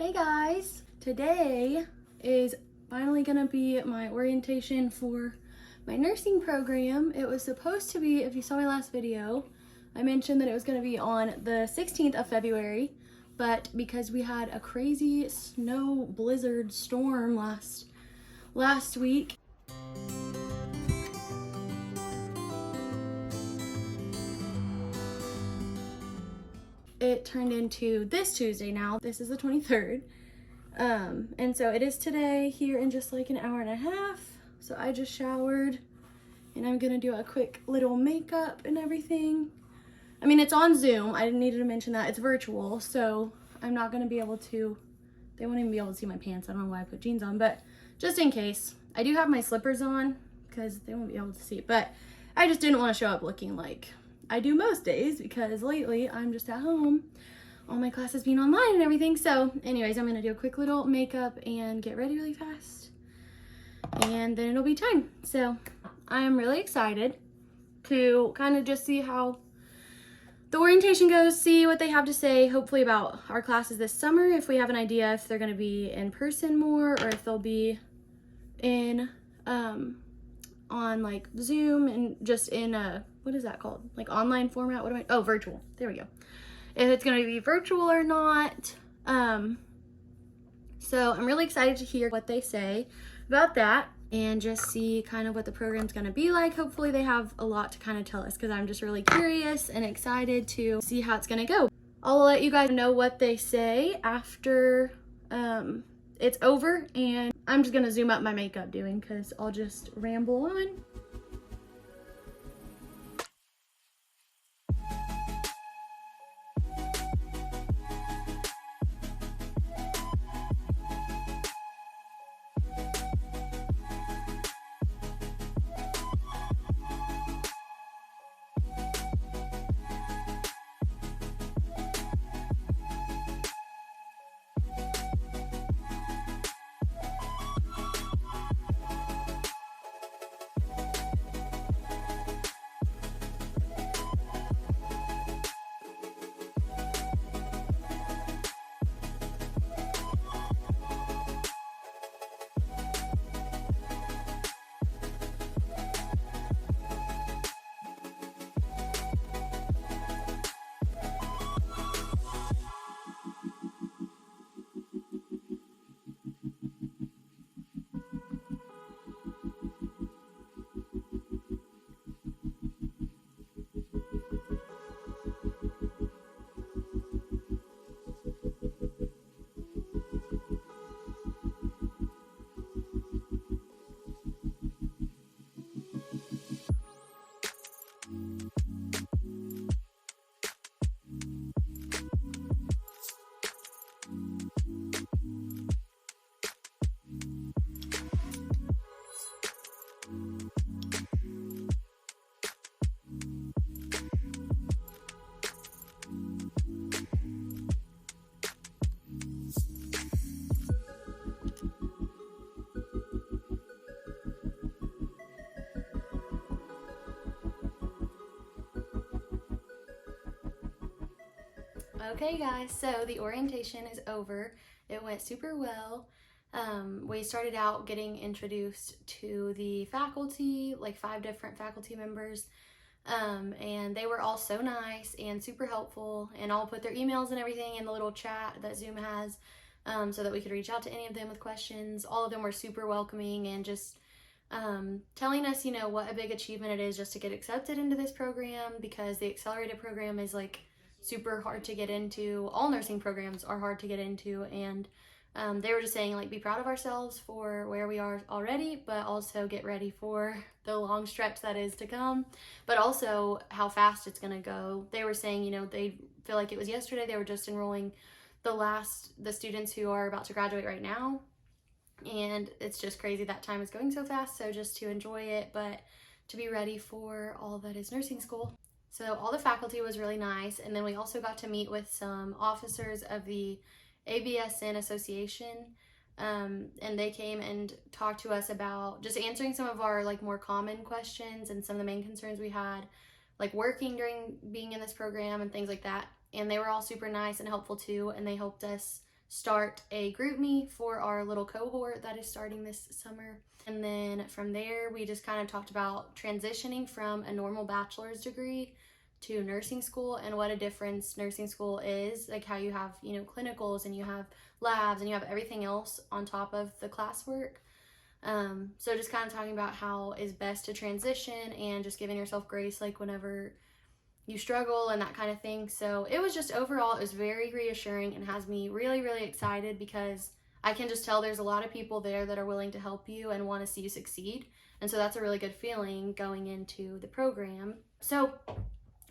Hey guys, today is finally gonna be my orientation for my nursing program. It was supposed to be, if you saw my last video, I mentioned that it was gonna be on the 16th of February, but because we had a crazy snow blizzard storm last week, it turned into this Tuesday now. This is the 23rd. And so it is today here in just like an hour and a half. So I just showered and I'm gonna do a quick little makeup and everything. I mean, it's on Zoom. I needed to mention that it's virtual, so I'm not gonna be able to, they won't even be able to see my pants. I don't know why I put jeans on, but just in case, I do have my slippers on because they won't be able to see it, but I just didn't want to show up looking like I do most days because lately I'm just at home, all my classes being online and everything. So anyways, I'm gonna do a quick little makeup and get ready really fast and then it'll be time. So I am really excited to kind of just see how the orientation goes, see what they have to say, hopefully about our classes this summer, if we have an idea if they're gonna be in person more or if they'll be in on like Zoom and just in a, what is that called? Like online format, virtual, there we go. If it's gonna be virtual or not. So I'm really excited to hear what they say about that and just see kind of what the program's gonna be like. Hopefully they have a lot to kind of tell us because I'm just really curious and excited to see how it's gonna go. I'll let you guys know what they say after it's over, and I'm just gonna zoom up my makeup doing because I'll just ramble on. Okay guys, so the orientation is over. It went super well. We started out getting introduced to the faculty, like 5 different faculty members, and they were all so nice and super helpful, and I'll put their emails and everything in the little chat that Zoom has so that we could reach out to any of them with questions. All of them were super welcoming and just telling us, you know, what a big achievement it is just to get accepted into this program, because the accelerated program is like super hard to get into. All nursing programs are hard to get into, and they were just saying like be proud of ourselves for where we are already, but also get ready for the long stretch that is to come, but also how fast it's gonna go. They were saying, you know, they feel like it was yesterday. They were just enrolling the students who are about to graduate right now, and it's just crazy that time is going so fast. So just to enjoy it, but to be ready for all that is nursing school. So all the faculty was really nice, and then we also got to meet with some officers of the ABSN association, and they came and talked to us about just answering some of our like more common questions and some of the main concerns we had, like working during being in this program and things like that. And they were all super nice and helpful too, and they helped us start a group me for our little cohort that is starting this summer. And then from there, we just kind of talked about transitioning from a normal bachelor's degree to nursing school and what a difference nursing school is, like how you have, you know, clinicals and you have labs and you have everything else on top of the classwork. So just kind of talking about how is best to transition and just giving yourself grace, like whenever you struggle and that kind of thing. So it was just overall, it was very reassuring and has me really, really excited because I can just tell there's a lot of people there that are willing to help you and want to see you succeed. And so that's a really good feeling going into the program. So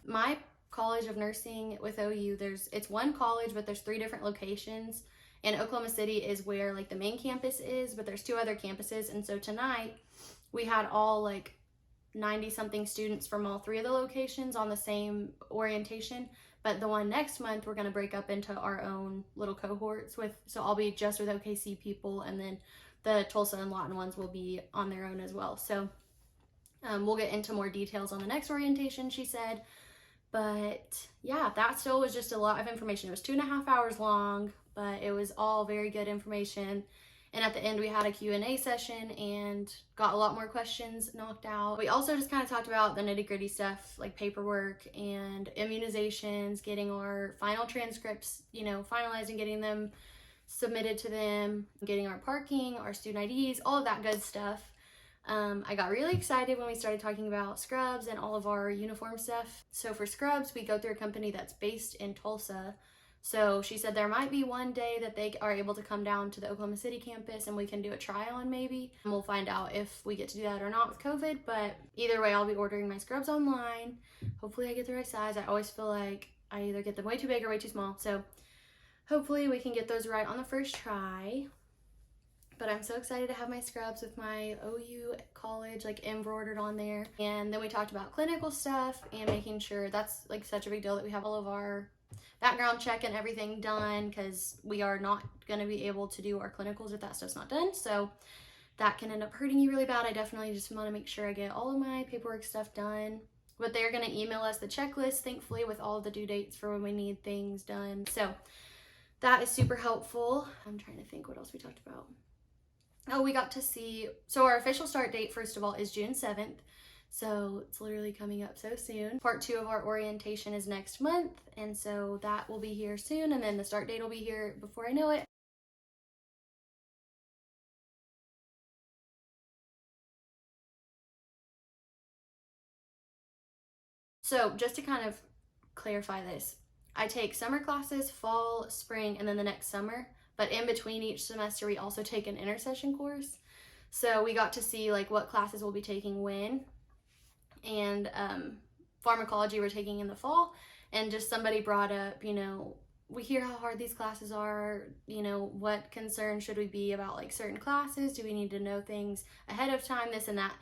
my College of Nursing with OU, it's one college, but there's 3 different locations. And Oklahoma City is where like the main campus is, but there's 2 other campuses. And so tonight we had all like 90 something students from all 3 of the locations on the same orientation, but the one next month we're going to break up into our own little cohorts so I'll be just with OKC people, and then the Tulsa and Lawton ones will be on their own as well. So we'll get into more details on the next orientation, she said. But yeah, that still was just a lot of information. It was 2.5 hours long, but it was all very good information. And at the end, we had a Q&A session and got a lot more questions knocked out. We also just kind of talked about the nitty-gritty stuff, like paperwork and immunizations, getting our final transcripts, you know, finalizing, getting them submitted to them, getting our parking, our student IDs, all of that good stuff. I got really excited when we started talking about scrubs and all of our uniform stuff. So for scrubs, we go through a company that's based in Tulsa. So she said there might be one day that they are able to come down to the Oklahoma City campus and we can do a try on maybe. And we'll find out if we get to do that or not with COVID, but either way, I'll be ordering my scrubs online. Hopefully I get the right size. I always feel like I either get them way too big or way too small. So hopefully we can get those right on the first try. But I'm so excited to have my scrubs with my OU college like embroidered on there. And then we talked about clinical stuff and making sure that's like such a big deal that we have all of our background check and everything done, because we are not going to be able to do our clinicals if that stuff's not done. So that can end up hurting you really bad. I definitely just want to make sure I get all of my paperwork stuff done. But they're going to email us the checklist, thankfully, with all of the due dates for when we need things done. So that is super helpful. I'm trying to think what else we talked about. Oh, we got to see, so our official start date, first of all, is June 7th. So it's literally coming up so soon. Part 2 of our orientation is next month, and so that will be here soon, and then the start date will be here before I know it. So just to kind of clarify this, I take summer classes, fall, spring, and then the next summer, but in between each semester we also take an intersession course. So we got to see like what classes we'll be taking when. And pharmacology we're taking in the fall, and just somebody brought up, you know, we hear how hard these classes are, you know, what concern should we be about like certain classes? Do we need to know things ahead of time, this and that?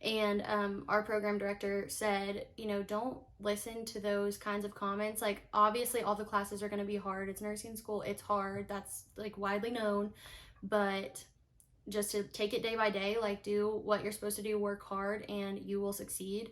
And our program director said, you know, don't listen to those kinds of comments. Like, obviously all the classes are going to be hard. It's nursing school, it's hard, that's like widely known, but just to take it day by day, like do what you're supposed to do, work hard, and you will succeed.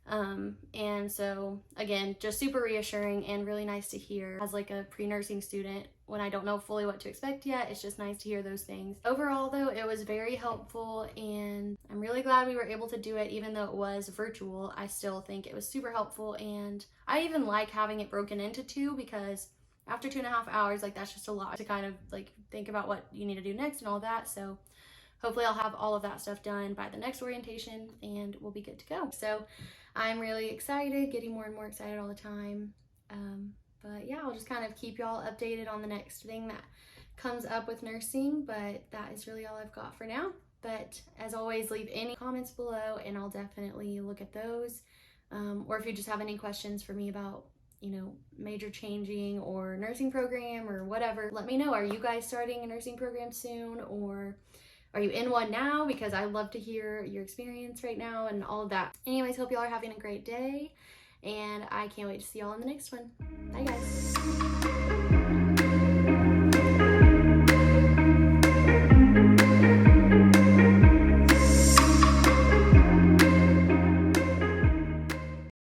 And so again, just super reassuring and really nice to hear as like a pre-nursing student when I don't know fully what to expect yet. It's just nice to hear those things. Overall though, it was very helpful, and I'm really glad we were able to do it. Even though it was virtual, I still think it was super helpful, and I even like having it broken into 2, because after 2.5 hours, like that's just a lot to kind of like think about what you need to do next and all that. So hopefully I'll have all of that stuff done by the next orientation and we'll be good to go. So I'm really excited, getting more and more excited all the time. But yeah, I'll just kind of keep y'all updated on the next thing that comes up with nursing, but that is really all I've got for now. But as always, leave any comments below and I'll definitely look at those. Or if you just have any questions for me about, you know, major changing or nursing program or whatever, let me know. Are you guys starting a nursing program soon, or are you in one now? Because I'd love to hear your experience right now and all of that. Anyways, hope y'all are having a great day, and I can't wait to see y'all in the next one. Bye guys.